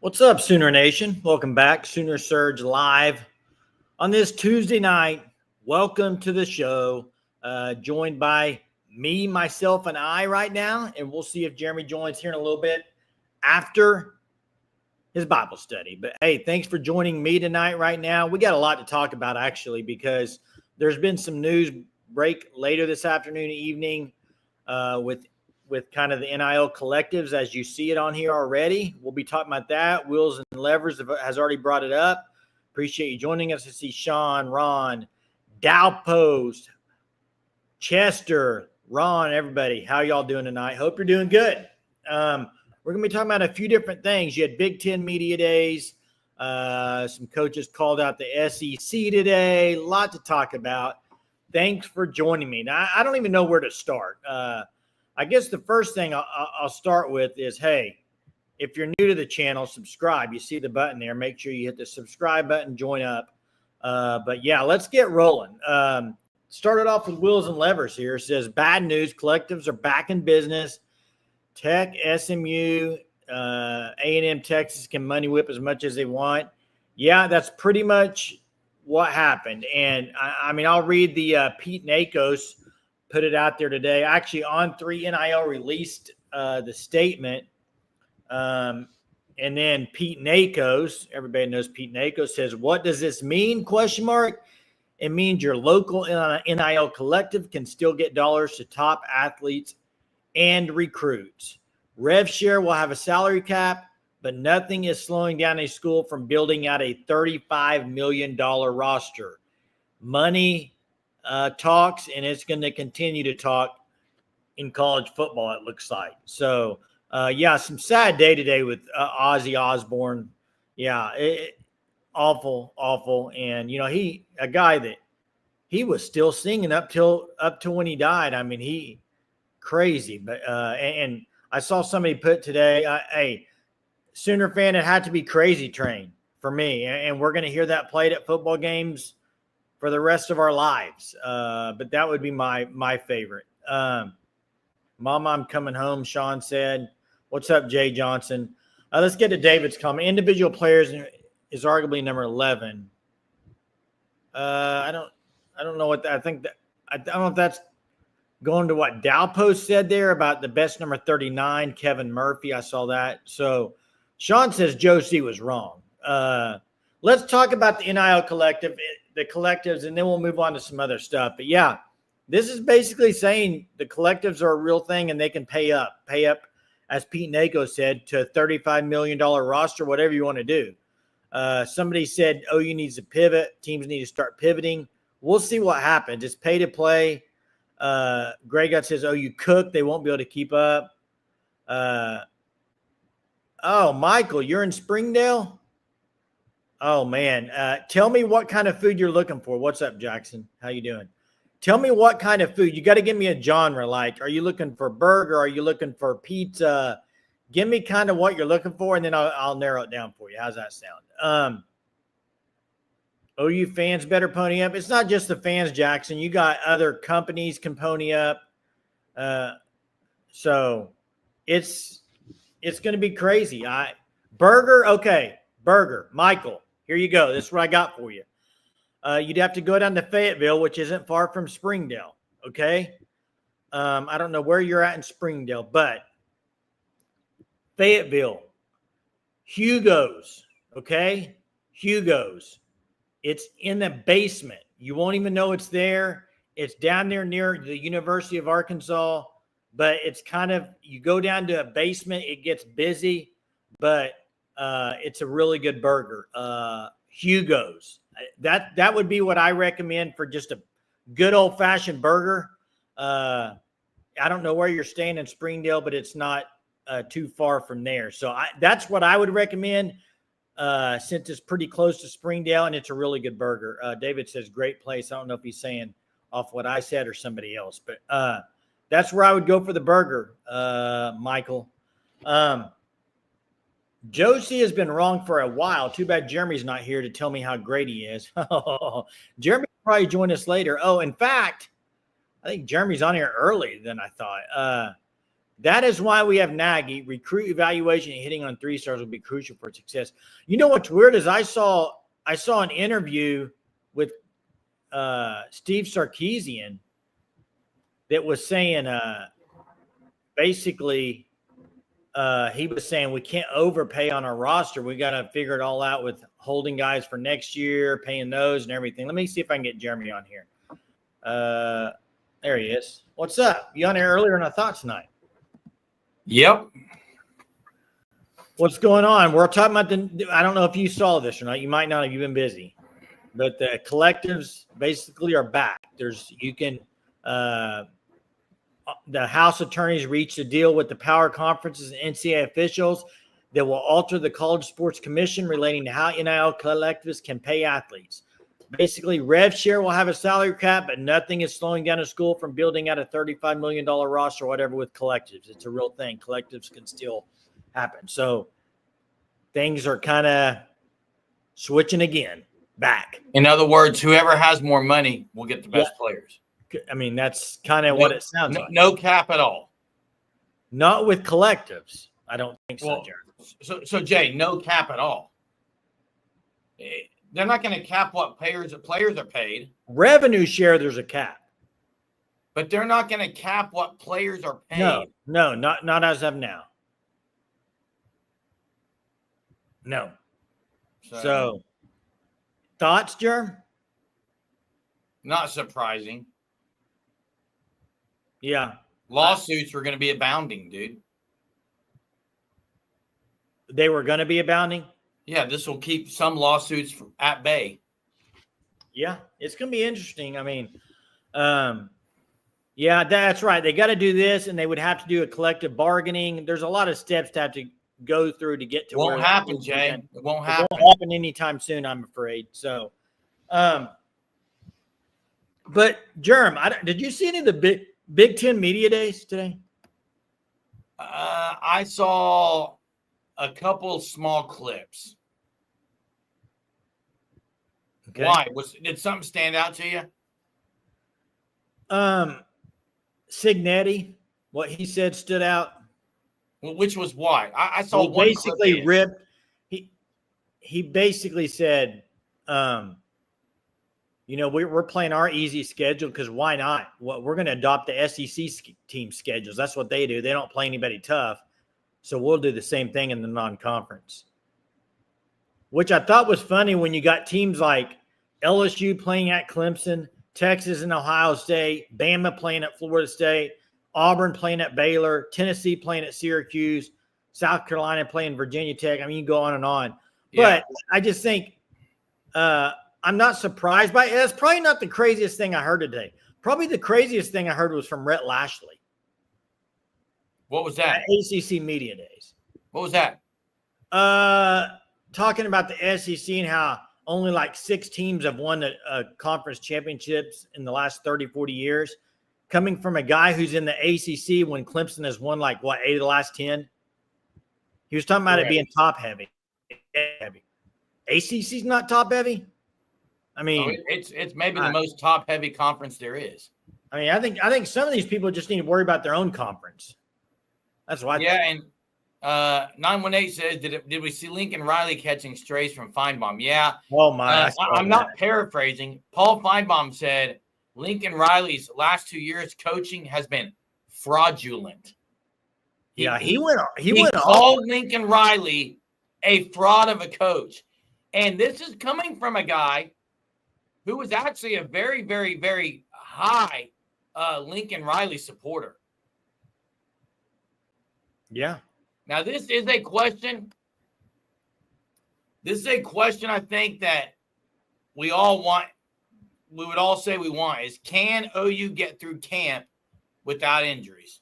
What's up, Sooner Nation? Welcome back. Sooner Surge live on this Tuesday night. Welcome to the show. Joined by me, myself, and I right now. And we'll see if Jeremy joins here in a little bit after his Bible study. But hey, thanks for joining me tonight right now. We got a lot to talk about, actually, because there's been some news break later this afternoon, evening with kind of the NIL collectives as you see it on here already. We'll be talking about that. Wheels and Levers has already brought it up. Appreciate you joining us. I see Sean, Ron, Dow Post, Chester, Ron, everybody. How y'all doing tonight? Hope you're doing good. We're going to be talking about a few different things. You had Big Ten Media Days. Some coaches called out the SEC today. A lot to talk about. Thanks for joining me. Now, I don't even know where to start. I guess the first thing I'll start with is, hey, if you're new to the channel, subscribe. You see the button there. Make sure you hit the subscribe button, join up. But, yeah, let's get rolling. Started off with Wheels and Levers here. It says, bad news, collectives are back in business. Tech, SMU, A&M, Texas can money whip as much as they want. Yeah, that's pretty much what happened. And, I mean, I'll read the Pete Nakos put it out there today. Actually, On3 NIL released the statement. And then Pete Nakos, everybody knows Pete Nakos, says, what does this mean? ? It means your local NIL collective can still get dollars to top athletes and recruits. Rev share will have a salary cap, but nothing is slowing down a school from building out a $35 million roster. Money talks, and it's going to continue to talk in college football, it looks like. So, yeah, some sad day today with Ozzy Osbourne. Yeah, awful. And, you know, a guy that he was still singing up till when he died. I mean, crazy. But, and I saw somebody put today, hey, Sooner fan, it had to be Crazy Train for me. And we're going to hear that played at football games for the rest of our lives. But that would be my favorite. Mama, I'm coming home, Sean said. What's up, Jay Johnson? Let's get to David's comment. Individual players is arguably number 11. I don't know what that, I don't know if that's going to what Dow Post said there about the best number 39, Kevin Murphy. I saw that. So Sean says Joe C was wrong. Let's talk about the NIL collective, the collectives, and then we'll move on to some other stuff. But yeah, this is basically saying the collectives are a real thing and they can pay up, as Pete Nako said, to a $35 million roster, whatever you want to do. Somebody said, OU needs to pivot. Teams need to start pivoting. We'll see what happens. It's pay to play. Greg Gut says, OU cook. They won't be able to keep up. Oh, Michael, you're in Springdale? Oh, man. Tell me what kind of food you're looking for. What's up, Jackson? How you doing? Tell me what kind of food. You got to give me a genre. Like, are you looking for burger? Are you looking for pizza? Give me kind of what you're looking for, and then I'll narrow it down for you. How's that sound? OU fans better pony up. It's not just the fans, Jackson. You got other companies can pony up. So it's going to be crazy. Burger, okay. Burger, Michael. Here you go. This is what I got for you. You'd have to go down to Fayetteville, which isn't far from Springdale, okay? I don't know where you're at in Springdale, but Fayetteville, Hugo's, okay? Hugo's. It's in the basement. You won't even know it's there. It's down there near the University of Arkansas, but it's kind of, you go down to a basement, it gets busy, but it's a really good burger. Hugo's. That would be what I recommend for just a good old-fashioned burger. I don't know where you're staying in Springdale, but it's not too far from there. So that's what I would recommend since it's pretty close to Springdale, and it's a really good burger. David says, great place. I don't know if he's saying off what I said or somebody else, but that's where I would go for the burger, Michael. Josie has been wrong for a while. Too bad Jeremy's not here to tell me how great he is. Jeremy will probably join us later. Oh, in fact, I think Jeremy's on here early than I thought. That is why we have Nagy. Recruit evaluation and hitting on 3 stars will be crucial for success. You know what's weird is I saw an interview with Steve Sarkisian that was saying basically he was saying we can't overpay on our roster. We got to figure it all out with holding guys for next year, paying those and everything. Let me see if I can get Jeremy on here. There he is. What's up? You on here earlier than I thought tonight? Yep. What's going on? We're talking about I don't know if you saw this or not. You might not have. You've been busy. But the collectives basically are back. The House attorneys reached a deal with the power conferences and NCAA officials that will alter the College Sports Commission relating to how NIL collectives can pay athletes. Basically, Rev Share will have a salary cap, but nothing is slowing down a school from building out a $35 million roster or whatever with collectives. It's a real thing. Collectives can still happen. So things are kind of switching again, back. In other words, whoever has more money will get the best players. I mean, that's kind of what it sounds like. No cap at all. Not with collectives. I don't think so, Jared. So Jay, no cap at all. They're not going to cap what players are paid. Revenue share, there's a cap. But they're not going to cap what players are paid. No, not as of now. No. So thoughts, Jerm? Not surprising. Yeah. Lawsuits were going to be abounding, dude. They were going to be abounding? Yeah, this will keep some lawsuits at bay. Yeah, it's going to be interesting. I mean, yeah, that's right. They got to do this, and they would have to do a collective bargaining. There's a lot of steps to have to go through to get to where won't happen, Jay. It won't happen. It won't happen anytime soon, I'm afraid. So, but Jerm, did you see any of the Big Ten media days today? I saw a couple small clips. Okay. Why? Did something stand out to you? Signetti, what he said stood out. Well, which was why? I saw one basically clip ripped. He basically said, we're playing our easy schedule because why not? We're going to adopt the SEC team schedules. That's what they do. They don't play anybody tough. So we'll do the same thing in the non-conference, which I thought was funny when you got teams like LSU playing at Clemson, Texas and Ohio State, Bama playing at Florida State, Auburn playing at Baylor, Tennessee playing at Syracuse, South Carolina playing Virginia Tech. I mean, you can go on and on. Yeah. But I just think I'm not surprised by it. That's probably not the craziest thing I heard today. Probably the craziest thing I heard was from Rhett Lashley. What was that? At ACC Media Days. What was that? Talking about the SEC and how only like 6 teams have won a conference championships in the last 30, 40 years. Coming from a guy who's in the ACC when Clemson has won 8 of the last 10. He was talking about it being top heavy. ACC's not top heavy. I mean, it's maybe the most top heavy conference there is. I mean, I think some of these people just need to worry about their own conference. That's why. Yeah, and 918 says, did we see Lincoln Riley catching strays from Feinbaum? Yeah. Oh my! I'm not paraphrasing. Paul Feinbaum said Lincoln Riley's last 2 years coaching has been fraudulent. He went called Lincoln Riley a fraud of a coach, and this is coming from a guy who was actually a very, very, very high Lincoln Riley supporter. Yeah. Now, this is a question. This is a question I think that we all want. We would all say we want is, can OU get through camp without injuries?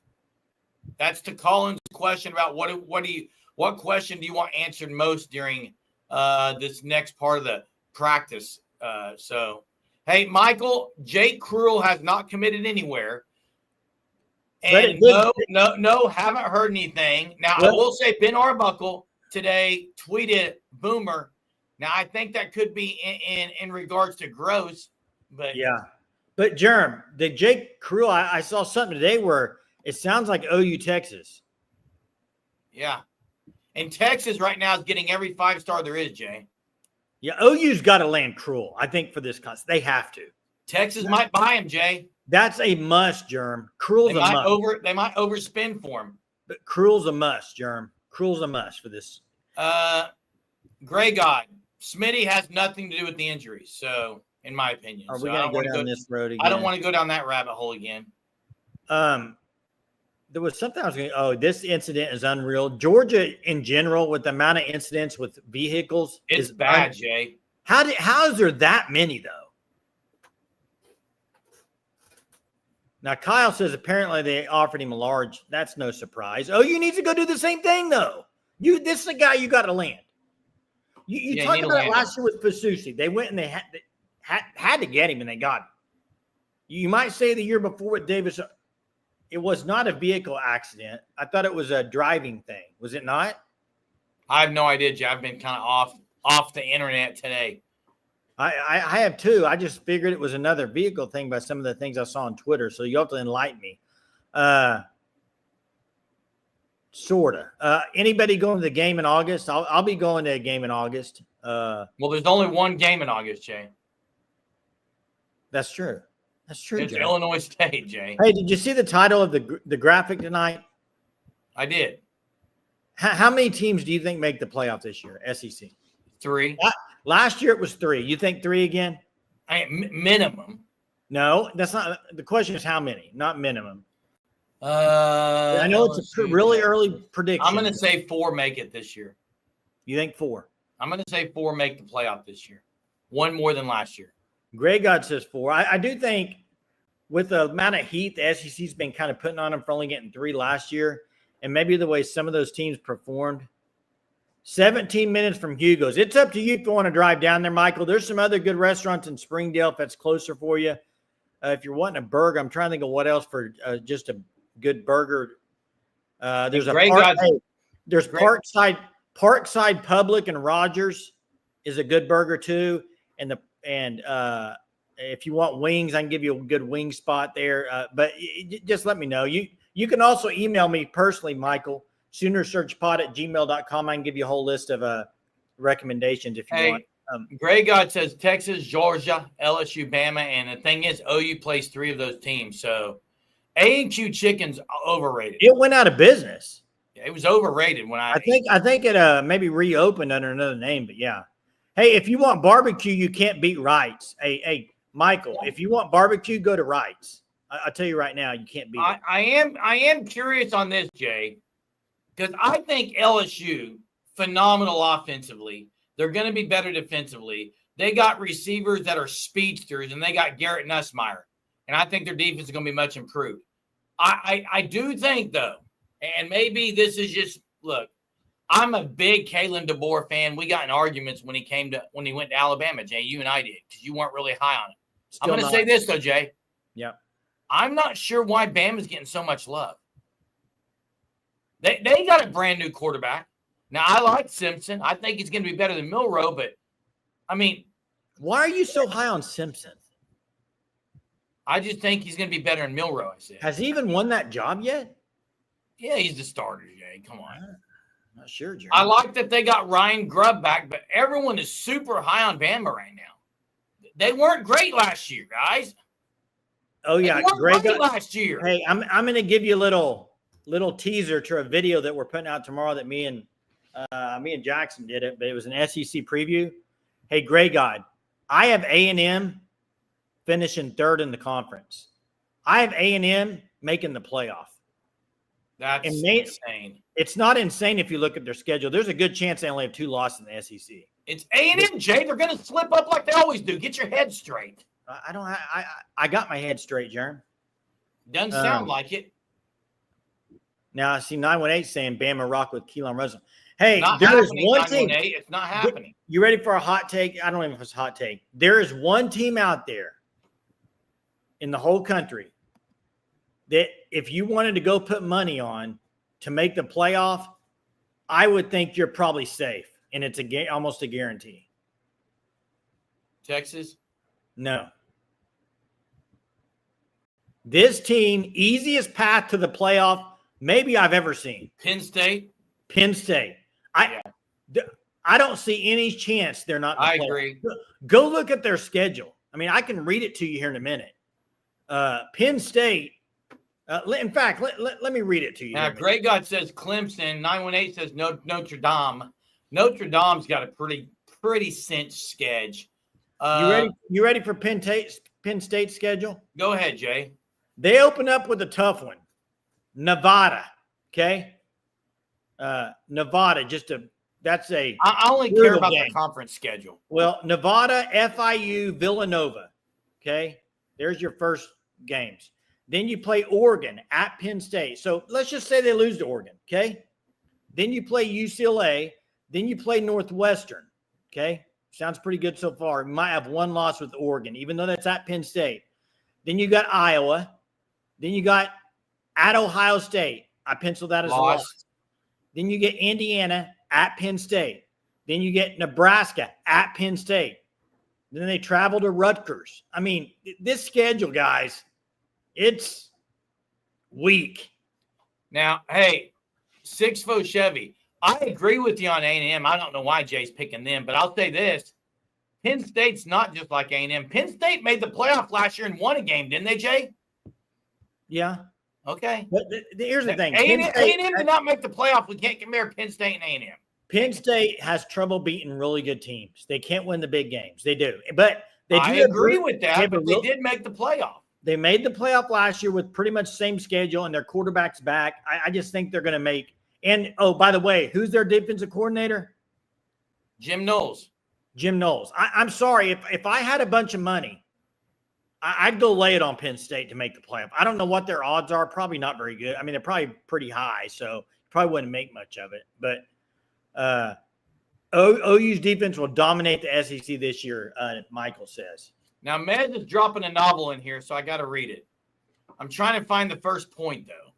That's to Colin's question about what question do you want answered most during this next part of the practice? So, hey, Michael, Jake Cruel has not committed anywhere. And no, haven't heard anything. Now, I will say Ben Arbuckle today tweeted Boomer. Now, I think that could be in regards to Gross. But yeah. But, Jerm, the Jake Cruel, I saw something today where It sounds like OU Texas. Yeah. And Texas right now is getting every 5-star there is, Jay. Yeah, OU's got to land Cruel, I think, for this contest. They have to. Texas might buy him, Jay. That's a must, Germ. Cruel's a must. They might overspend for him. But Cruel's a must, Germ. Cruel's a must for this. Gray God. Smitty has nothing to do with the injury, so in my opinion. Are we going to go down this road again? I don't want to go down that rabbit hole again. There was something I was going to – oh, this incident is unreal. Georgia in general, with the amount of incidents with vehicles. It's bad, Jay. How is there that many, though? Now, Kyle says apparently they offered him a large. That's no surprise. Oh, you need to go do the same thing, though. This is the guy you got to land. You talked about it last year with Fasusi. They went and they had to get him, and they got him. You might say the year before with Davis – it was not a vehicle accident. I thought it was a driving thing. Was it not? I have no idea, Jay. I've been kind of off the internet today. I have too. I just figured it was another vehicle thing by some of the things I saw on Twitter. So you have to enlighten me. Sorta. Anybody going to the game in August? I'll be going to a game in August. Well, there's only one game in August, Jay. That's true. That's true. It's Illinois State, Jay. Hey, did you see the title of the graphic tonight? I did. How many teams do you think make the playoff this year? SEC 3. Last year it was 3. You think 3 again? Minimum. No, that's not. The question is how many, not minimum. I know it's a really early prediction. I'm going to say 4 make it this year. You think 4? I'm going to say 4 make the playoff this year. 1 more than last year. Greg God says 4. I do think with the amount of heat the SEC's been kind of putting on them for only getting 3 last year, and maybe the way some of those teams performed. 17 minutes from Hugo's. It's up to you if you want to drive down there, Michael. There's some other good restaurants in Springdale if that's closer for you. If you're wanting a burger, I'm trying to think of what else for just a good burger. There's Parkside Public and Rogers is a good burger too, and if you want wings, I can give you a good wing spot there. But just let me know. You can also email me personally, Michael, SoonerSearchPod@gmail.com. I can give you a whole list of recommendations if you want. Gray God says Texas, Georgia, LSU, Bama, and the thing is, OU plays 3 of those teams. So A&Q Chicken's overrated. It went out of business. Yeah, it was overrated when I think it maybe reopened under another name, but yeah. Hey, if you want barbecue, you can't beat Wright's. Hey, Michael, if you want barbecue, go to Wright's. I'll tell you right now, you can't beat it. I am curious on this, Jay, because I think LSU, phenomenal offensively. They're going to be better defensively. They got receivers that are speedsters, and they got Garrett Nussmeier. And I think their defense is going to be much improved. I do think, though, and maybe this is just, look, I'm a big Kalen DeBoer fan. We got in arguments when he went to Alabama, Jay. You and I did, because you weren't really high on him. I'm going to say this, though, Jay. Yeah. I'm not sure why Bama's getting so much love. They got a brand new quarterback. Now, I like Simpson. I think he's going to be better than Milroe, but, I mean. Why are you so high on Simpson? I just think he's going to be better than Milroe, I said. Has he even won that job yet? Yeah, he's the starter, Jay. Come on. Not sure, Jerry. I like that they got Ryan Grubb back, but everyone is super high on Bama right now. They weren't great last year, guys. Oh, yeah. Great last year. Hey, I'm going to give you a little teaser to a video that we're putting out tomorrow that me and Jackson did it, but it was an SEC preview. Hey, Gray God, I have A&M finishing 3rd in the conference. I have A&M making the playoff. That's insane. It's not insane if you look at their schedule. There's a good chance they only have 2 losses in the SEC. It's A&M, Jay. They're going to slip up like they always do. Get your head straight. I got my head straight, Jerm. Doesn't sound like it. Now I see 918 saying Bama rock with Keelan Russell. Hey, not there is one team. It's not happening. You ready for a hot take? I don't know if it's a hot take. There is one team out there in the whole country that if you wanted to go put money on to make the playoff, I would think you're probably safe, and it's almost a guarantee. Texas? No. This team, easiest path to the playoff maybe I've ever seen. Penn State. I don't see any chance they're not in the I playoff. agree. Go look at their schedule. I mean, I can read it to you here in a minute. Penn State. In fact, let me read it to you. Now, Great God says Clemson. 918 says Notre Dame. Notre Dame's got a pretty cinched schedule. You ready for Penn State's schedule? Go ahead, Jay. They open up with a tough one. Nevada. Okay. Nevada, I only care about the conference schedule. Well, Nevada, FIU, Villanova. Okay. There's your first games. Then you play Oregon at Penn State. So let's just say they lose to Oregon. Okay. Then you play UCLA. Then you play Northwestern. Okay. Sounds pretty good so far. You might have one loss with Oregon, even though that's at Penn State. Then you got Iowa. Then you got at Ohio State. I penciled that as a loss. Then you get Indiana at Penn State. Then you get Nebraska at Penn State. Then they travel to Rutgers. I mean, this schedule, guys, it's weak. Now, hey, 6-4 Chevy. I agree with you on A&M. I don't know why Jay's picking them, but I'll say this. Penn State's not just like A&M. Penn State made the playoff last year and won a game, didn't they, Jay? Yeah. Okay. But here's the thing. A&M did not make the playoff. We can't compare Penn State and A&M. Penn State has trouble beating really good teams. They can't win the big games. They do. But I agree with that, but they did make the playoff. They made the playoff last year with pretty much same schedule, and their quarterback's back. I just think they're going to make – and, oh, by the way, who's their defensive coordinator? Jim Knowles. I'm sorry. If I had a bunch of money, I'd go lay it on Penn State to make the playoff. I don't know what their odds are. Probably not very good. I mean, they're probably pretty high, so probably wouldn't make much of it. But OU's defense will dominate the SEC this year, Michael says. Now, Mez is dropping a novel in here, so I got to read it. I'm trying to find the first point, though.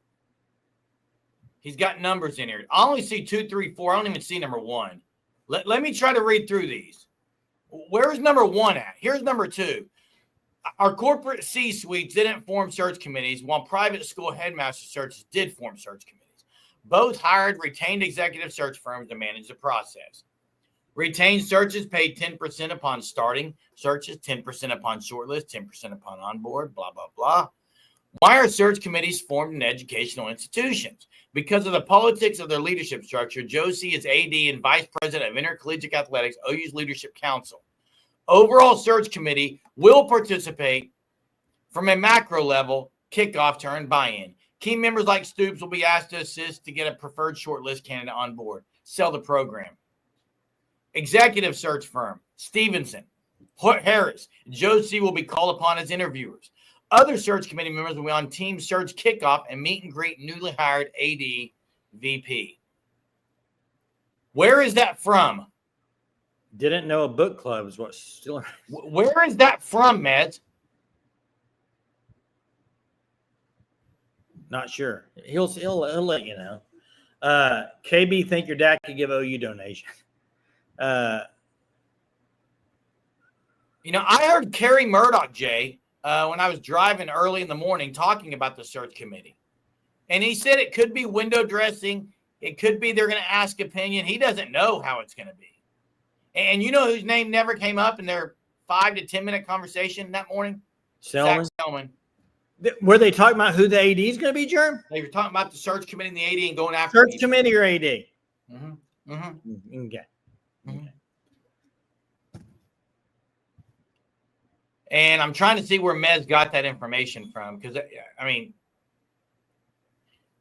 He's got numbers in here. I only see 2, 3, 4. I don't even see number 1. Let me try to read through these. Where's number 1 at? Here's number 2. Our corporate C-suites didn't form search committees, while private school headmaster searches did form search committees. Both hired retained executive search firms to manage the process. Retained searches paid 10% upon starting searches, 10% upon shortlist, 10% upon onboard, blah, blah, blah. Why are search committees formed in educational institutions? Because of the politics of their leadership structure, Josie is AD and Vice President of Intercollegiate Athletics, OU's Leadership Council. Overall search committee will participate from a macro level, kickoff to earn buy-in. Key members like Stoops will be asked to assist to get a preferred shortlist candidate on board, sell the program. Executive search firm, Stevenson, Harris, Josie will be called upon as interviewers. Other search committee members will be on team search kickoff and meet and greet newly hired AD VP. Where is that from? Didn't know a book club is what still. Where is that from, Meds? Not sure. He'll let you know. KB, think your dad could give OU donation. I heard Kerry Murdoch, Jay, when I was driving early in the morning talking about the search committee. And he said it could be window dressing. It could be they're going to ask opinion. He doesn't know how it's going to be. And you know whose name never came up in their 5 to 10 minute conversation that morning? Selman. Zach Selman. Were they talking about who the AD is going to be, Jerm? They were talking about the search committee and the AD and going after search committee or AD? Mm-hmm. Mm-hmm. Okay. Mm-hmm. And I'm trying to see where Mez got that information from because,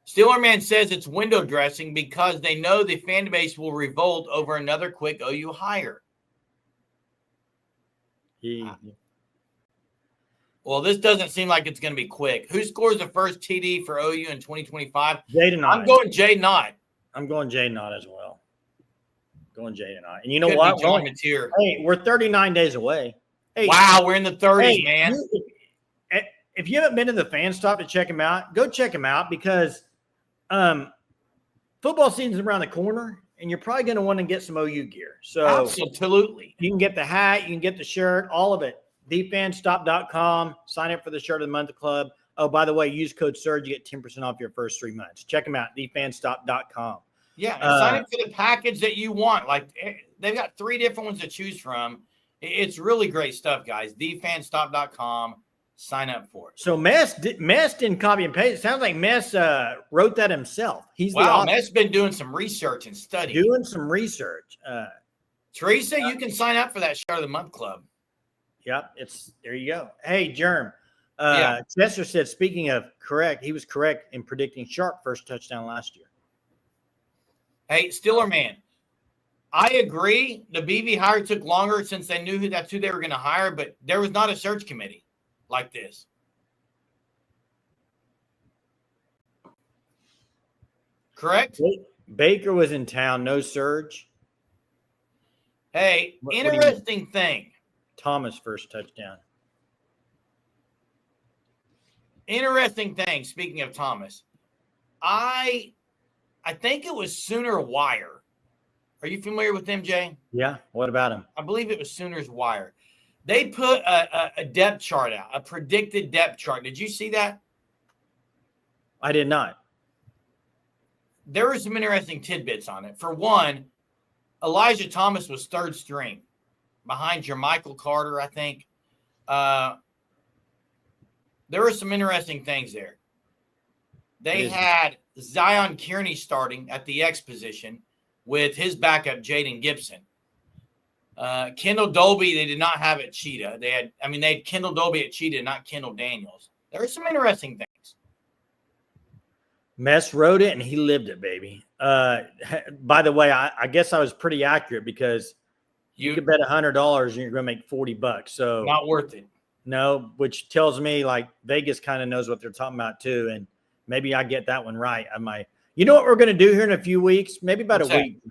Steelerman says it's window dressing because they know the fan base will revolt over another quick OU hire. Well, this doesn't seem like it's going to be quick. Who scores the first TD for OU in 2025? Jaden Knott. I'm going Jay Knott. I'm going Jay Knott as well. Going Jay Knott. And you know what? We're 39 days away. Hey, wow, we're in the 30s, man. If you haven't been to the fan stop to check them out, go check them out because football season's around the corner, and you're probably going to want to get some OU gear. So absolutely. You can get the hat, you can get the shirt, all of it. thefanstop.com. Sign up for the Shirt of the Month Club. Oh, by the way, use code SURGE, you get 10% off your first 3 months. Check them out, thefanstop.com. Yeah, and sign up for the package that you want. Like, they've got 3 different ones to choose from. It's really great stuff, guys. thefanstop.com. Sign up for it. So Mess didn't copy and paste. It sounds like Mess wrote that himself. He's the author. Mess been doing some research and study. Doing some research. Teresa, you can sign up for that Start of the Month Club. Yep, there you go. Hey, Germ. Yeah. Chester said, speaking of correct, he was correct in predicting Sharp first touchdown last year. Hey, Steeler man, I agree. The BV hire took longer since they knew that's who they were going to hire, but there was not a search committee like this. Correct? Baker was in town, no surge. Hey, interesting thing. Thomas first touchdown. Interesting thing, speaking of Thomas. I think it was Sooner Wire. Are you familiar with them, Jay? Yeah. What about him? I believe it was Sooners Wire. They put a depth chart out, a predicted depth chart. Did you see that? I did not. There were some interesting tidbits on it. For one, Elijah Thomas was third string behind Jermichael Carter, I think. There were some interesting things there. They had Zion Kearney starting at the X position with his backup, Jaden Gibson. Kendall Dolby, they did not have at Cheetah. They had Kendall Dolby at Cheetah, not Kendall Daniels. There were some interesting things. Mess wrote it and he lived it, baby. By the way, I guess I was pretty accurate because you could bet $100 and you're going to make $40. So not worth it. No, which tells me like Vegas kind of knows what they're talking about too. And maybe I get that one right. I might. You know what we're going to do here in a few weeks? Maybe about a week.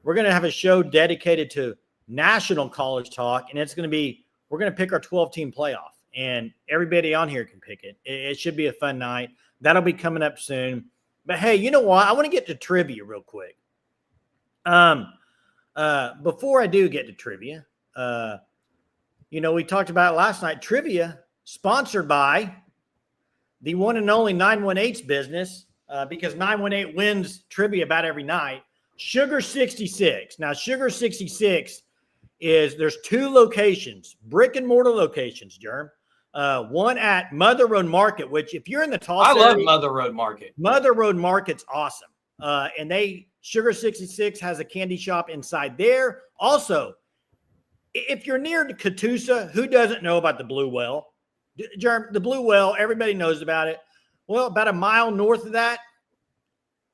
We're going to have a show dedicated to national college talk. And it's going to be, we're going to pick our 12-team playoff. And everybody on here can pick it. It should be a fun night. That'll be coming up soon. But hey, you know what? I want to get to trivia real quick. Before I do get to trivia, we talked about last night, trivia sponsored by the one and only 918's business, because 918 wins trivia about every night. Sugar 66. Now, Sugar 66 there's 2 locations, brick and mortar locations, Jerm. One at Mother Road Market, which if you're in the Tulsa area, love Mother Road Market. Mother Road Market's awesome. And Sugar 66 has a candy shop inside there. Also, if you're near Catoosa, who doesn't know about the Blue Well? The Blue Well, everybody knows about it. Well, about a mile north of that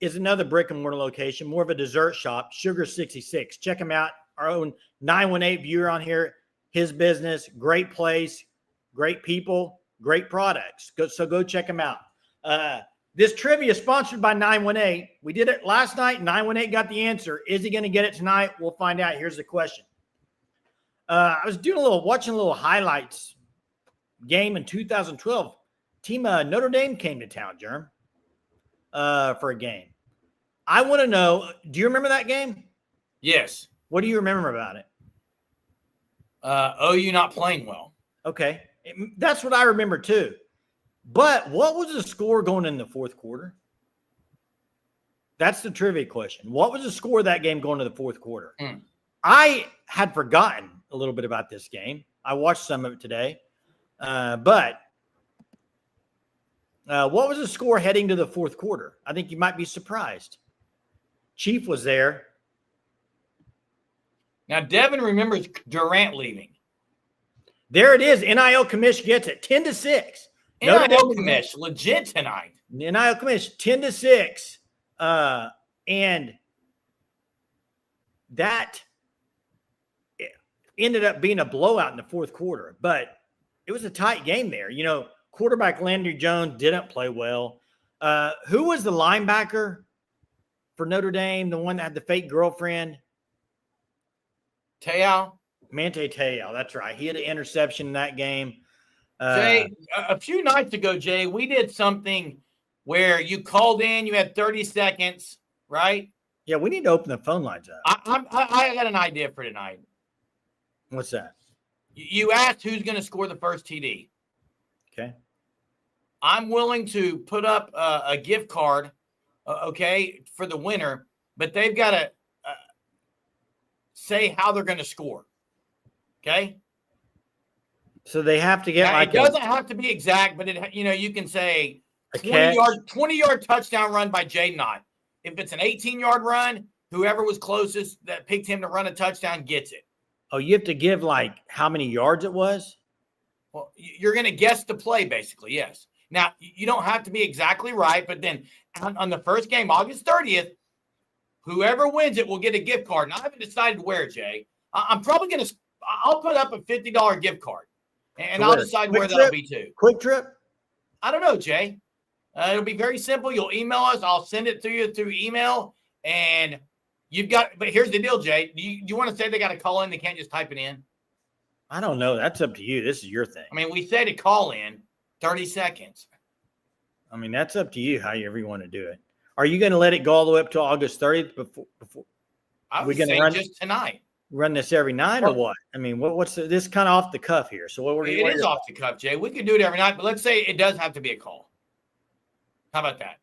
is another brick and mortar location, more of a dessert shop, Sugar 66. Check him out. Our own 918 viewer on here, his business, great place, great people, great products. So go check him out. This trivia is sponsored by 918. We did it last night. 918 got the answer. Is he going to get it tonight? We'll find out. Here's the question. I was watching a little highlights game in 2012. Team Notre Dame came to town, Jerm, for a game. I want to know, do you remember that game? Yes. What do you remember about it? OU not playing well. Okay. That's what I remember too. But what was the score going in the fourth quarter? That's the trivia question. What was the score of that game going to the fourth quarter? I had forgotten a little bit about this game. I watched some of it today. But what was the score heading to the fourth quarter? I think you might be surprised. Chief was there. Now, Devin remembers Durant leaving. There it is. NIL commish gets it 10-6. NIL commish legit tonight. NIL commish 10-6. And that ended up being a blowout in the fourth quarter, but it was a tight game there. Quarterback Landry Jones didn't play well. Who was the linebacker for Notre Dame? The one that had the fake girlfriend? Te'o? Manti Te'o, that's right. He had an interception in that game. Jay, a few nights ago, Jay, we did something where you called in, you had 30 seconds, right? Yeah, we need to open the phone lines up. I got an idea for tonight. What's that? You asked who's going to score the first TD. Okay. I'm willing to put up a gift card, okay, for the winner, but they've got to say how they're going to score. Okay. So they have to get now, like it doesn't have to be exact, but you can say a 20-yard touchdown run by Jaden Knott. If it's an 18-yard run, whoever was closest that picked him to run a touchdown gets it. Oh, you have to give like how many yards it was? Well, you're going to guess the play, basically, yes. Now, you don't have to be exactly right, but then on the first game, August 30th, whoever wins it will get a gift card. And I haven't decided where, Jay. I'm probably going to – I'll put up a $50 gift card, and I'll decide where that'll be too. Quick Trip? I don't know, Jay. It'll be very simple. You'll email us. I'll send it to you through email, and you've got – but here's the deal, Jay. Do you want to say they got to call in? They can't just type it in? I don't know. That's up to you. This is your thing. I mean, we say to call in 30 seconds. I mean, that's up to you however you want to do it. Are you going to let it go all the way up to August 30th before I was saying just tonight. Run this every night or what? I mean, what's this kind of off the cuff here? So what it is off the cuff, Jay. We could do it every night, but let's say it does have to be a call. How about that?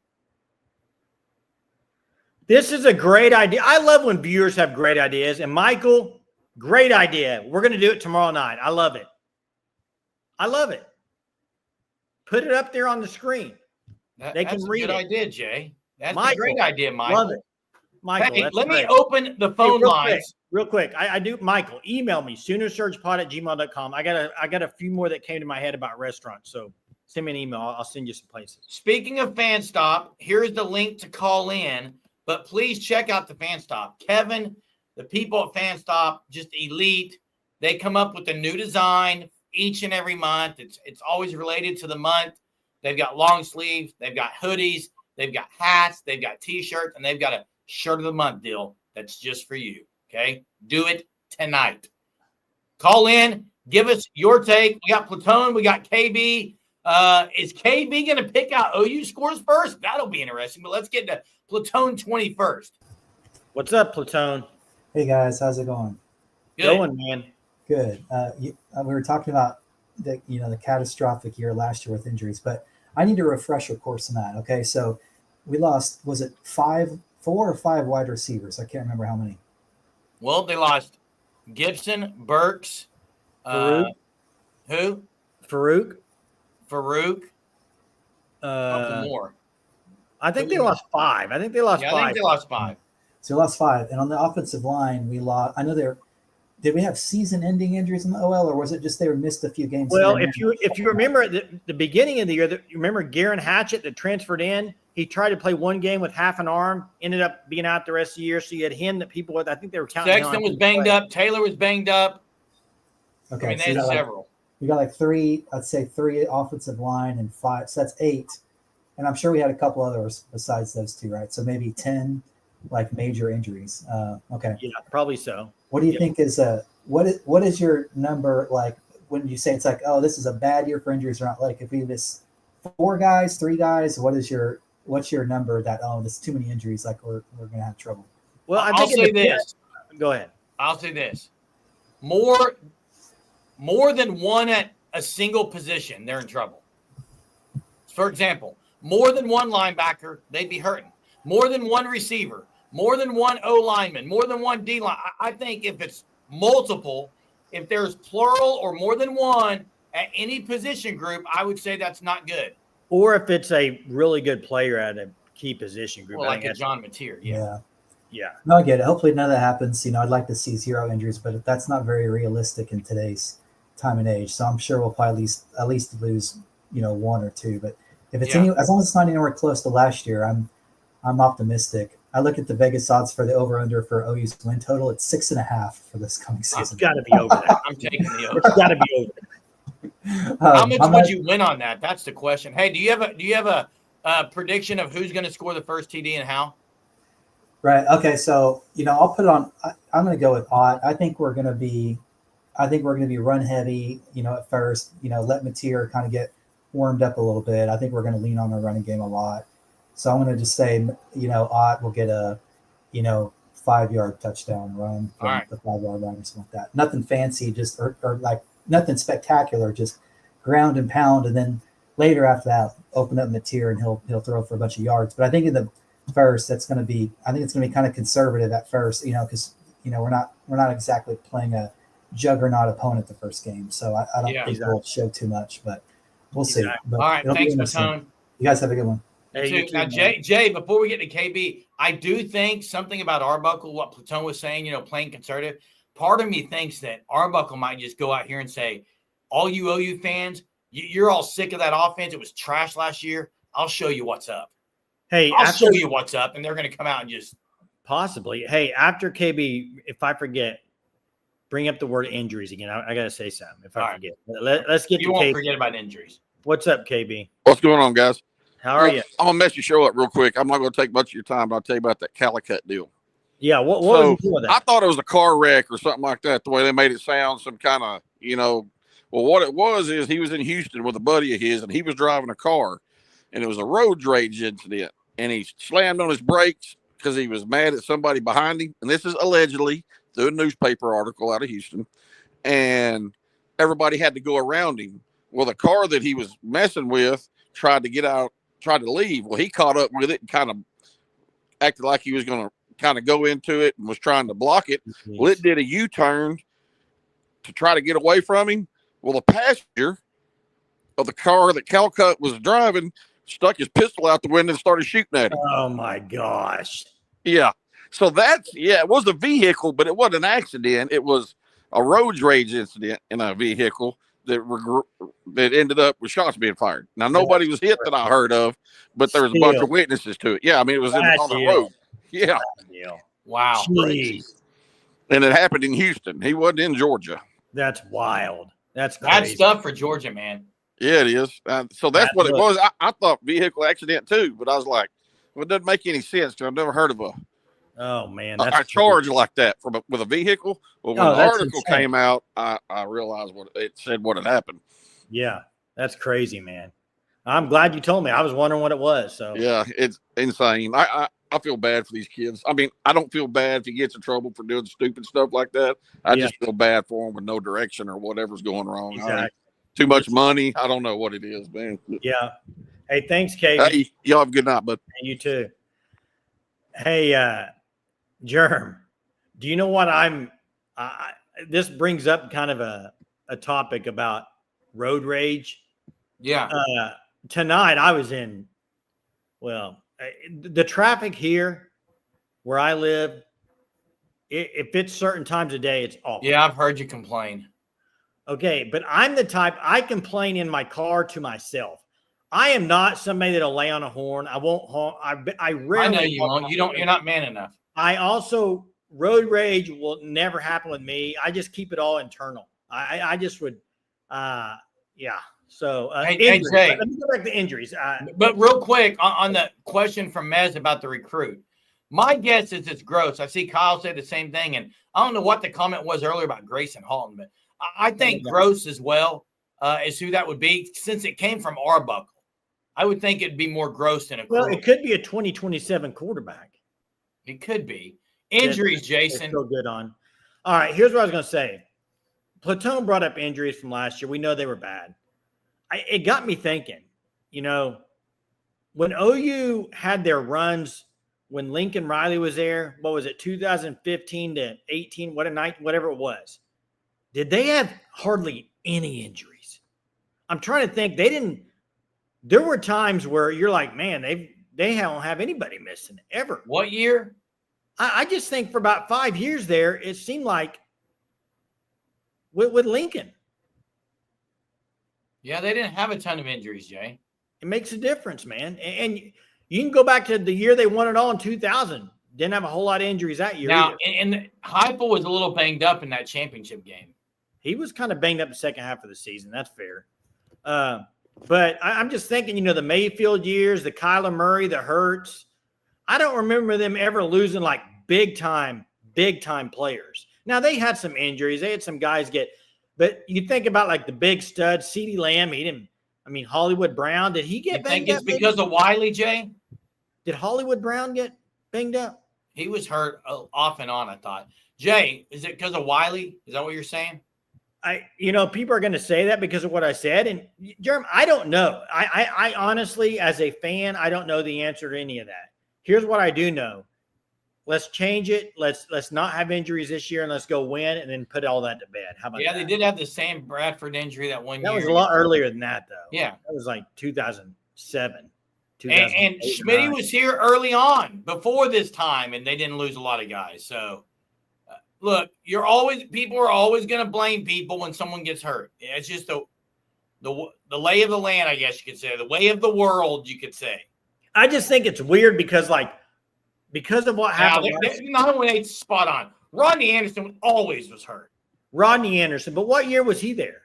This is a great idea. I love when viewers have great ideas. And Michael, great idea. We're going to do it tomorrow night. I love it. I love it. Put it up there on the screen. They can read it. That's a good idea, Jay. That's a great idea, Michael. Love it. Michael, hey, let me open the phone lines. Real quick. I do. Michael, email me, SoonerSurgePod@gmail.com. I got a few more that came to my head about restaurants. So send me an email. I'll send you some places. Speaking of Fan Stop, here's the link to call in. But please check out the Fan Stop. Kevin, the people at Fan Stop, just elite. They come up with a new design each and every month. It's always related to the month. They've got long sleeves. They've got hoodies. They've got hats. They've got T-shirts. And they've got a shirt of the month deal that's just for you. Okay? Do it tonight. Call in. Give us your take. We got Platoon. We got KB. Is KB going to pick out OU scores first? That'll be interesting. But let's get to Platoon 21st. What's up, Platoon? Hey, guys. How's it going? Good. Going, man. Good. We were talking about the catastrophic year last year with injuries, but I need a refresher course on that. Okay, so we lost. Was it 4 or 5 wide receivers? I can't remember how many. Well, they lost Gibson, Burks, Farouk. Who? Farouk. More. I think they lost 5. I think they lost 5. I think they lost 5. So we lost 5, and on the offensive line, we lost. I know they're. Did we have season-ending injuries in the OL, or was it just they missed a few games? Well, if you remember at the beginning of the year, you remember Garen Hatchett that transferred in. He tried to play one game with half an arm, ended up being out the rest of the year. So you had him that people I think they were counting. Sexton was banged up. Taylor was banged up. Okay, I mean, they had several. We got like 3. I'd say 3 offensive line and 5. So that's 8, and I'm sure we had a couple others besides those 2, right? So maybe 10 like major injuries. Okay. Yeah, probably so. What do you think is what is your number like when you say it's like, oh, this is a bad year for injuries or not? Like if we miss 4 guys, 3 guys, what's your number that, oh, there's too many injuries, like we're gonna have trouble? Well, I'll say this. Go ahead. I'll say this. More than one at a single position, they're in trouble. For example, more than one linebacker, they'd be hurting. More than one receiver, more than one O lineman, more than one D line. I think if it's multiple, if there's plural or more than one at any position group, I would say that's not good. Or if it's a really good player at a key position group, well, like a John Mateer. Yeah. No, I get it. Hopefully none of that happens. I'd like to see 0 injuries, but that's not very realistic in today's time and age. So I'm sure we'll probably at least lose, 1 or 2. But if it's as long as it's not anywhere close to last year, I'm optimistic. I look at the Vegas odds for the over/under for OU's win total. It's 6.5 for this coming season. It's got to be over that. I'm taking the over. It's got to be over. How much would you win on that? That's the question. Hey, do you have a prediction of who's going to score the first TD and how? Right. Okay. So I'll put it on. I'm going to go with odd. I think we're going to be run heavy. At first. Let Mateer kind of get warmed up a little bit. I think we're going to lean on our running game a lot. So I'm going to just say, Ott will get a, 5-yard touchdown run from the 5-yard line or something like that. Nothing fancy, just or like nothing spectacular, just ground and pound. And then later after that, open up Mateer and he'll throw for a bunch of yards. But I think in the first, it's going to be kind of conservative at first, because we're not exactly playing a juggernaut opponent the first game, so I don't think we'll show too much, but we'll see. But all right, thanks, Matone. You guys have a good one. You too. Now, Jay, before we get to KB, I do think something about Arbuckle, what Platone was saying, playing conservative. Part of me thinks that Arbuckle might just go out here and say, all you OU fans, you're all sick of that offense. It was trash last year. I'll show you what's up. Hey, I'll show you what's up, and they're going to come out and just possibly. Hey, after KB, if I forget, bring up the word injuries again. I got to say something. If I forget, let's get. You won't forget about injuries. What's up, KB? What's going on, guys? How are you? I'm gonna mess your show up real quick. I'm not gonna take much of your time, but I'll tell you about that Calicut deal. Yeah, what was the deal with that? I thought it was a car wreck or something like that. The way they made it sound, some kind of, Well, what it was is he was in Houston with a buddy of his, and he was driving a car, and it was a road rage incident, and he slammed on his brakes because he was mad at somebody behind him. And this is allegedly through a newspaper article out of Houston, and everybody had to go around him. Well, the car that he was messing with tried to leave. Well, he caught up with it and kind of acted like he was going to kind of go into it and was trying to block it. Jeez. Well, it did a U-turn to try to get away from him. Well, the passenger of the car that Calcutt was driving stuck his pistol out the window and started shooting at him. Oh, my gosh. Yeah. So it was a vehicle, but it wasn't an accident. It was a road rage incident in a vehicle that ended up with shots being fired. Now, nobody was hit that I heard of, but there was a bunch of witnesses to it. Yeah, I mean, it was on the road. Yeah. Wow. Jeez. And it happened in Houston. He wasn't in Georgia. That's wild. That's crazy. Bad stuff for Georgia, man. Yeah, it is. So that's what it was. I thought vehicle accident too, but I was like, well, it doesn't make any sense because I've never heard of a charge like that with a vehicle. Well, when the article came out, I realized what it said, what had happened. Yeah, that's crazy, man. I'm glad you told me. I was wondering what it was. So yeah, it's insane. I feel bad for these kids. I mean, I don't feel bad if he gets in trouble for doing stupid stuff like that. I just feel bad for him with no direction or whatever's going wrong. Exactly. Too much money. I don't know what it is, man. Yeah. Hey, thanks, Kate. Hey, y'all have a good night, bud. And you too. Hey, Germ, do you know what this brings up kind of a topic about road rage. Yeah. Tonight I was the traffic here where I live, if it's certain times of day, it's awful. Yeah, I've heard you complain. Okay, but I'm the type, I complain in my car to myself. I am not somebody that'll lay on a horn. I won't honk. I rarely. I know you won't. You're not man enough. I also, road rage will never happen with me. I just keep it all internal. I just would, yeah. So, hey, Jay, let me go back to injuries. But real quick on the question from Mez about the recruit, my guess is it's gross. I see Kyle say the same thing, and I don't know what the comment was earlier about Grayson Halton, but I think gross as well is who that would be since it came from Arbuckle. I would think it'd be more gross than a Well, it could be a 2027 quarterback. It could be. Injuries, Jason. Still good on. All right, here's what I was going to say. Platone brought up injuries from last year. We know they were bad. It got me thinking, when OU had their runs, when Lincoln Riley was there, what was it, 2015 to 18, whatever it was, did they have hardly any injuries? I'm trying to think. There were times where you're like, man, they don't have anybody missing ever. What year? I just think for about 5 years there, it seemed like with Lincoln. Yeah, they didn't have a ton of injuries, Jay. It makes a difference, man. And you can go back to the year they won it all in 2000. Didn't have a whole lot of injuries that year. Now, and Heupel was a little banged up in that championship game. He was kind of banged up the second half of the season. That's fair. But I'm just thinking, the Mayfield years, the Kyler Murray, the Hurts. I don't remember them ever losing like big time players. Now, they had some injuries. They had some guys but you think about like the big studs, CeeDee Lamb. Hollywood Brown. Did he get banged up? You think it's because of Wiley, Jay? Did Hollywood Brown get banged up? He was hurt off and on, I thought. Jay, is it because of Wiley? Is that what you're saying? People are going to say that because of what I said. And Jeremy, I don't know. I honestly, as a fan, I don't know the answer to any of that. Here's what I do know. Let's change it. Let's not have injuries this year, and let's go win, and then put all that to bed. How about that? They did have the Sam Bradford injury that one year. That was a lot earlier than that, though. Yeah. That was like 2007. And Schmitty was here early on before this time, and they didn't lose a lot of guys. So, look, people are always going to blame people when someone gets hurt. It's just the lay of the land, I guess you could say, the way of the world, you could say. I just think it's weird because of what happened. Not only it's spot on. Rodney Anderson always was hurt. Rodney Anderson, but what year was he there?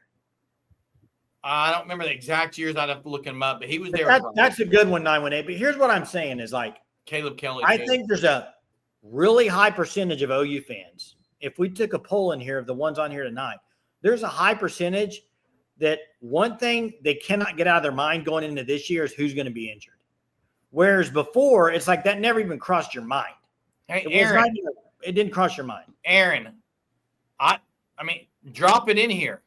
I don't remember the exact years. I'd have to look him up, but he was there. That's a good one, 918. But here's what I'm saying is like Caleb Kelly. I think there's a really high percentage of OU fans. If we took a poll in here of the ones on here tonight, there's a high percentage that one thing they cannot get out of their mind going into this year is who's going to be injured. Whereas before, it's like that never even crossed your mind. Hey, Aaron, it didn't cross your mind. Aaron, I mean, drop it in here.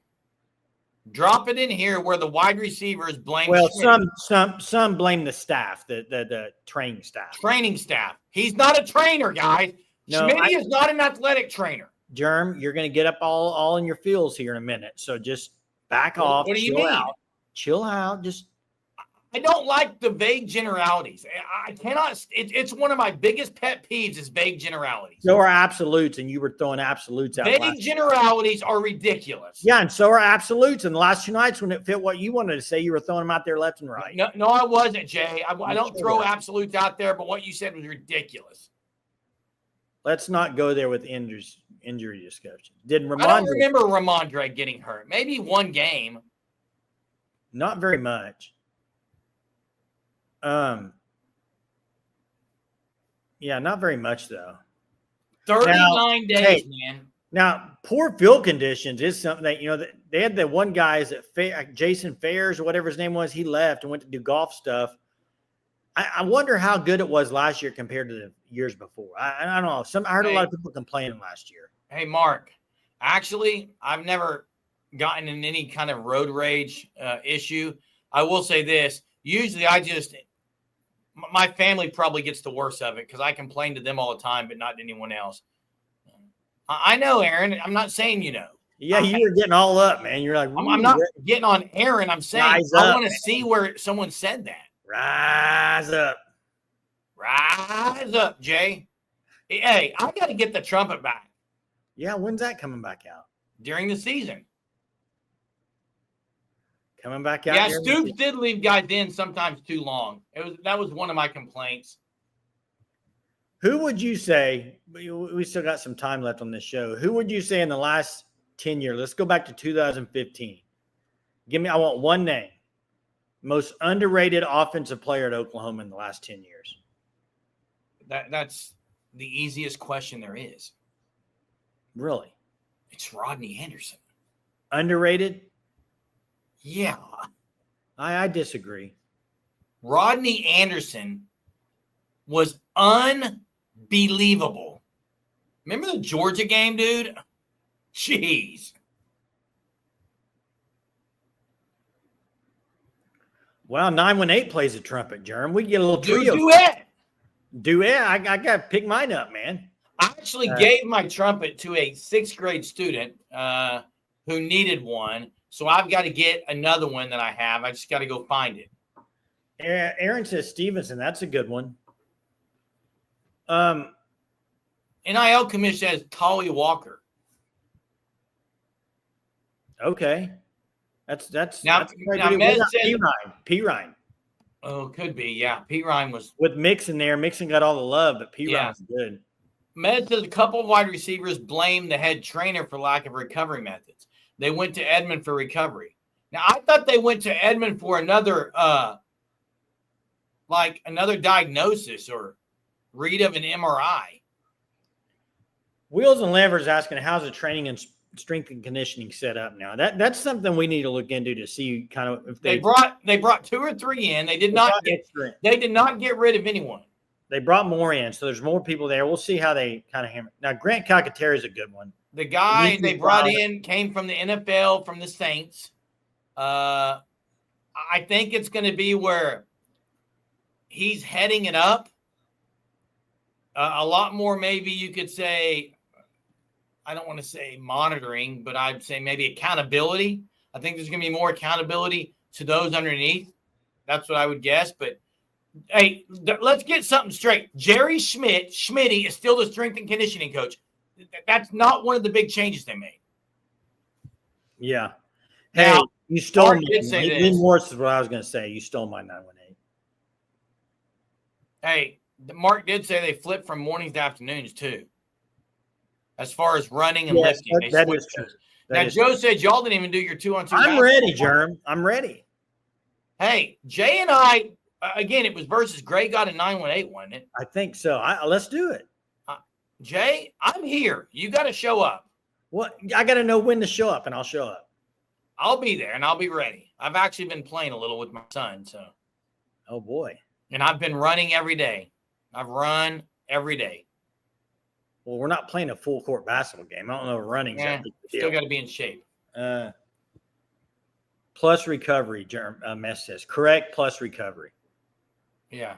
Drop it in here where the wide receivers blame. Well, Schmitty. some blame the staff, the training staff. Training staff. He's not a trainer, guys. No, Schmitty is not an athletic trainer. Germ, you're going to get up all in your feels here in a minute. So just back off. What do you mean? Chill out. Just. I don't like the vague generalities. I cannot. It's one of my biggest pet peeves is vague generalities. So are absolutes, and you were throwing absolutes out. Vague generalities are ridiculous. Yeah, and so are absolutes. And the last two nights when it fit what you wanted to say, you were throwing them out there left and right. No, I wasn't, Jay. I don't throw absolutes out there, but what you said was ridiculous. Let's not go there with injury discussion. I don't remember Ramondre getting hurt. Maybe one game. Not very much. Yeah, not very much though. 39 days, man. Now, poor field conditions is something that they had the one guy that Jason Fairs or whatever his name was. He left and went to do golf stuff. I wonder how good it was last year compared to the years before. I don't know. I heard a lot of people complaining last year. Hey, Mark. Actually, I've never gotten in any kind of road rage issue. I will say this. Usually, my family probably gets the worst of it because I complain to them all the time, but not to anyone else. I know, Aaron. I'm not saying you know. Yeah, you were getting all up, man. You're like, I'm not getting on Aaron. I'm saying I want to see where someone said that. Rise up. Rise up, Jay. Hey, I got to get the trumpet back. Yeah, when's that coming back out? During the season. Coming back out. Yeah, Stoops did leave guys in sometimes too long. That was one of my complaints. Who would you say, we still got some time left on this show. Who would you say in the last 10 years, let's go back to 2015. I want one name. Most underrated offensive player at Oklahoma in the last 10 years. That's the easiest question there is. Really? It's Rodney Anderson. Underrated? Yeah. I disagree. Rodney Anderson was unbelievable. Remember the Georgia game, dude? Jeez. Wow, 918 plays a trumpet, Jerm. We get a little trio. Duet. I got to pick mine up, man. I actually gave my trumpet to a 6th grade student who needed one. So I've got to get another one that I have. I just got to go find it. Aaron says Stevenson. That's a good one. NIL commission says Tolly Walker. Okay. That's Med says P. Ryan. Oh, could be. Yeah. P. Ryan was with Mixon there. Mixon got all the love, but P. Ryan's good. Med says a couple of wide receivers blame the head trainer for lack of recovery methods. They went to Edmond for recovery. Now, I thought they went to Edmond for another diagnosis or read of an MRI. Wheels and Levers asking, how's the training and strength and conditioning set up now? That's something we need to look into to see kind of if they brought 2 or 3 in. They did not get rid of anyone. They brought more in, so there's more people there. We'll see how they kind of hammer. Now, Grant Calcaterra is a good one. The guy they brought in came from the NFL, from the Saints. I think it's going to be where he's heading it up. A lot more, maybe you could say, I don't want to say monitoring, but I'd say maybe accountability. I think there's going to be more accountability to those underneath. That's what I would guess. But, hey, let's get something straight. Jerry Schmitty is still the strength and conditioning coach. That's not one of the big changes they made. Yeah. Now, Hey, you stole Mark mine. did say this. Even Morse is what I was going to say. You stole my 918. Hey, Mark did say they flipped from mornings to afternoons, too. As far as running and lifting. That is true. Now, Joe said y'all didn't even do your 2-on-2. I'm ready, Jerm. I'm ready. Hey, Jay and I, again, it was versus Gray God and 918, wasn't it? I think so. Let's do it. Jay, I'm here. You got to show up. What? I got to know when to show up, and I'll show up. I'll be there, and I'll be ready. I've actually been playing a little with my son, so. Oh, boy. And I've been running every day. I've run every day. Well, we're not playing a full court basketball game. I don't know if running's that big a deal. Still got to be in shape. Plus recovery, Mess says. Correct, plus recovery. Yeah.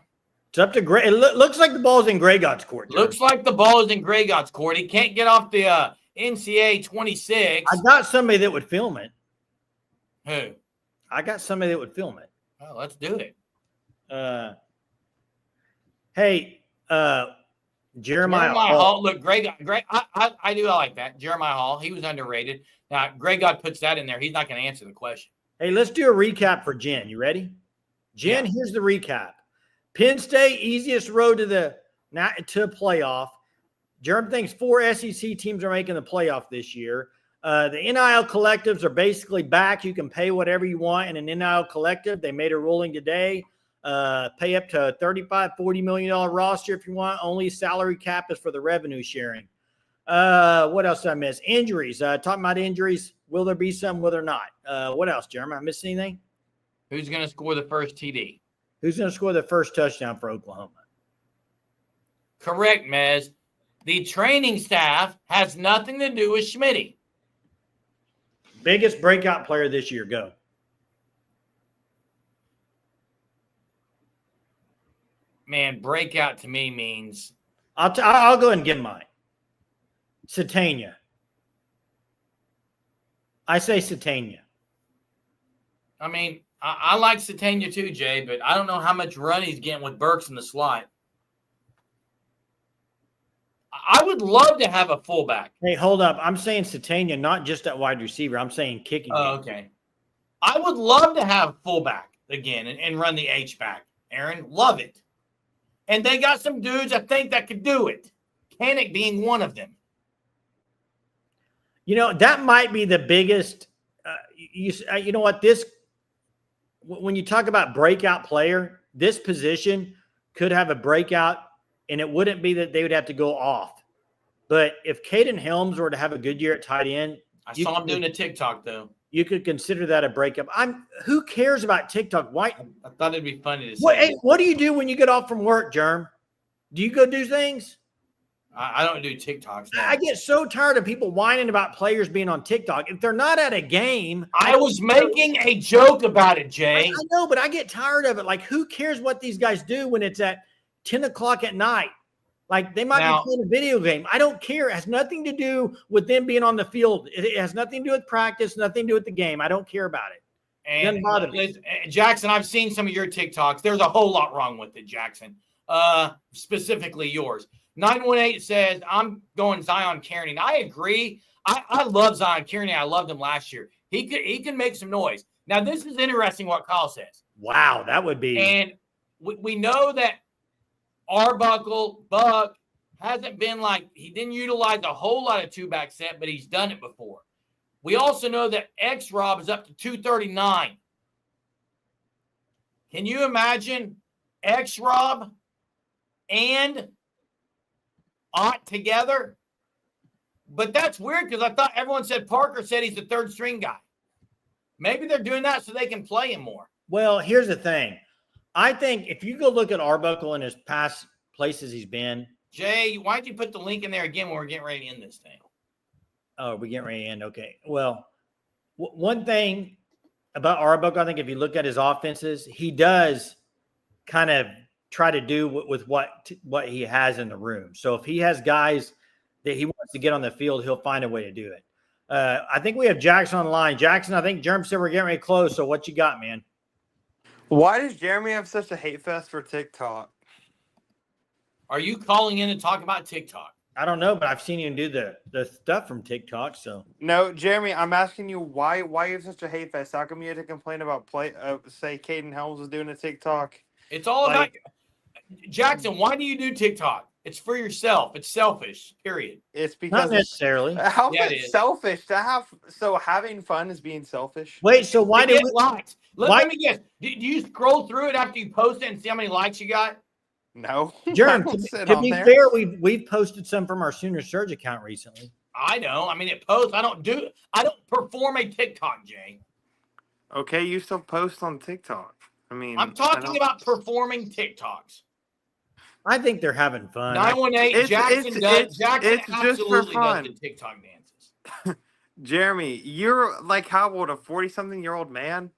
It's up to Gray. It looks like the ball's in Gray God's court. Looks like the ball is in Gray God's court. He can't get off the NCAA 26. I got somebody that would film it. Who? I got somebody that would film it. Oh, let's do it. Hey, Jeremiah Hall. Look, I do like that. Jeremiah Hall. He was underrated. Now, Greg God puts that in there. He's not going to answer the question. Hey, let's do a recap for Jen. You ready? Jen, Here's the recap. Penn State, easiest road to the playoff. Jerem thinks 4 SEC teams are making the playoff this year. The NIL collectives are basically back. You can pay whatever you want in an NIL collective. They made a ruling today. Pay up to a $35-40 million roster if you want. Only salary cap is for the revenue sharing. What else did I miss? Injuries. Talking about injuries. Will there be some? Will there not? What else, Jeremy? I missed anything? Who's going to score the first TD? Who's going to score the first touchdown for Oklahoma? Correct, Mez. The training staff has nothing to do with Schmitty. Biggest breakout player this year. Go. Man, breakout to me means I'll go ahead and give mine. Satania. I say Satania. I mean, I like Satania too, Jay, but I don't know how much run he's getting with Burks in the slot. I would love to have a fullback. Hey, hold up. I'm saying Satania, not just at wide receiver. I'm saying kicking. Oh, okay. I would love to have fullback again and run the H-back. Aaron, love it. And they got some dudes I think that could do it. Panic being one of them. You know, that might be the biggest. You know what? When you talk about breakout player, this position could have a breakout, and it wouldn't be that they would have to go off. But if Caden Helms were to have a good year at tight end, I saw him doing a TikTok though. You could consider that a breakup. Who cares about TikTok? Why? I thought it'd be funny to see. What do you do when you get off from work, Germ? Do you go do things? I don't do TikToks. No. I get so tired of people whining about players being on TikTok. If they're not at a game. I was making a joke about it, Jay. I know, but I get tired of it. Like, who cares what these guys do when it's at 10 o'clock at night? Like, they might be playing a video game. I don't care. It has nothing to do with them being on the field. It has nothing to do with practice, nothing to do with the game. I don't care about it. And doesn't bother me. Jackson, I've seen some of your TikToks. There's a whole lot wrong with it, Jackson. Specifically yours. 918 says, I'm going Zion Kearney. I agree. I love Zion Kearney. I loved him last year. He can make some noise. Now, this is interesting what Kyle says. Wow, that would be. And we know that Arbuckle, Buck, hasn't been like, he didn't utilize a whole lot of two-back set, but he's done it before. We also know that X-Rob is up to 239. Can you imagine X-Rob and Ott together? But that's weird because I thought everyone said Parker said he's the third string guy. Maybe they're doing that so they can play him more. Well, here's the thing. I think if you go look at Arbuckle in his past places he's been. Jay, why'd you put the link in there again when we're getting ready to end this thing? Oh, we getting ready to end. Okay. Well, one thing about Arbuckle, I think if you look at his offenses, he does kind of try to do with what he has in the room. So if he has guys that he wants to get on the field, he'll find a way to do it. I think we have Jackson on the line. Jackson, I think Germ said we're getting ready to close. So what you got, man? Why does Jeremy have such a hate fest for TikTok? Are you calling in to talk about TikTok? I don't know, but I've seen you do the stuff from TikTok. So No, Jeremy, I'm asking you why you have such a hate fest? How come you had to complain about say Caden Helms was doing a TikTok? It's all about Jackson. Why do you do TikTok? It's for yourself. It's selfish. Period. It's because not necessarily. How Yeah, is it it is. selfish to have? So having fun is being selfish. Wait, so why Get did we? likes? Let me guess. Do you scroll through it after you post it and see how many likes you got? No, Germ, I don't sit to on be there. fair, we've posted some from our Sooner Surge account recently. I know. I mean, it posts. I don't perform a TikTok, Jay. Okay, you still post on TikTok. I mean, I'm talking about performing TikToks. I think they're having fun. 918 Jackson does. Jackson it's just for absolutely does fun. the TikTok dances. Jeremy, you're like how old? A 40-something-year-old man?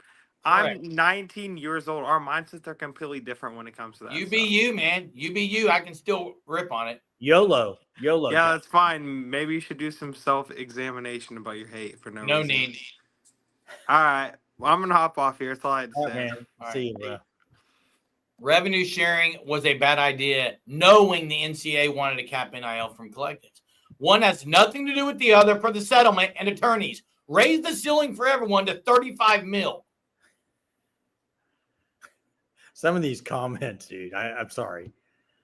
Correct. I'm 19 years old. Our mindsets are completely different when it comes to that. You be you, man. You be you. I can still rip on it. YOLO. Yeah, Jack. that's fine. Maybe you should do some self-examination about your hate for no No reason. need. All right. Well, I'm gonna hop off here. That's all I had to All say. right, man. All See right. you, bro. Revenue sharing was a bad idea, knowing the NCAA wanted to cap NIL from collectives. One has nothing to do with the other for the settlement and attorneys. Raise the ceiling for everyone to 35 mil. Some of these comments, dude. I'm sorry.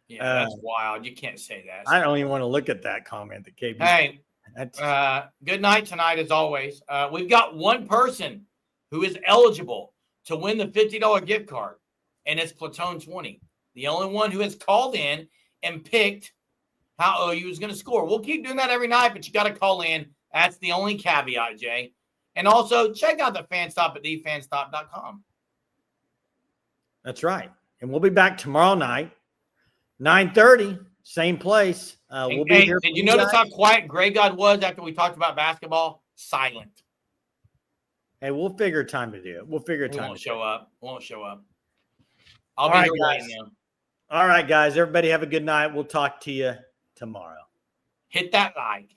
Yeah, that's wild. You can't say that. I don't even want to look at that comment that KB. Hey, That's, good night tonight, as always. We've got one person who is eligible to win the $50 gift card, and it's Platoon 20. The only one who has called in and picked how OU is going to score. We'll keep doing that every night, but you got to call in. That's the only caveat, Jay. And also, check out the fan stop at thefanstop.com. that's right. And we'll be back tomorrow night, 9:30, same place. We'll be here. Did you notice how quiet Grey God was after we talked about basketball? Silent. Hey, we'll figure time to do it. We'll figure He time. won't show up. Won't show up. I'll All be right, here guys. waiting though. All right, guys. Everybody have a good night. We'll talk to you tomorrow. Hit that like.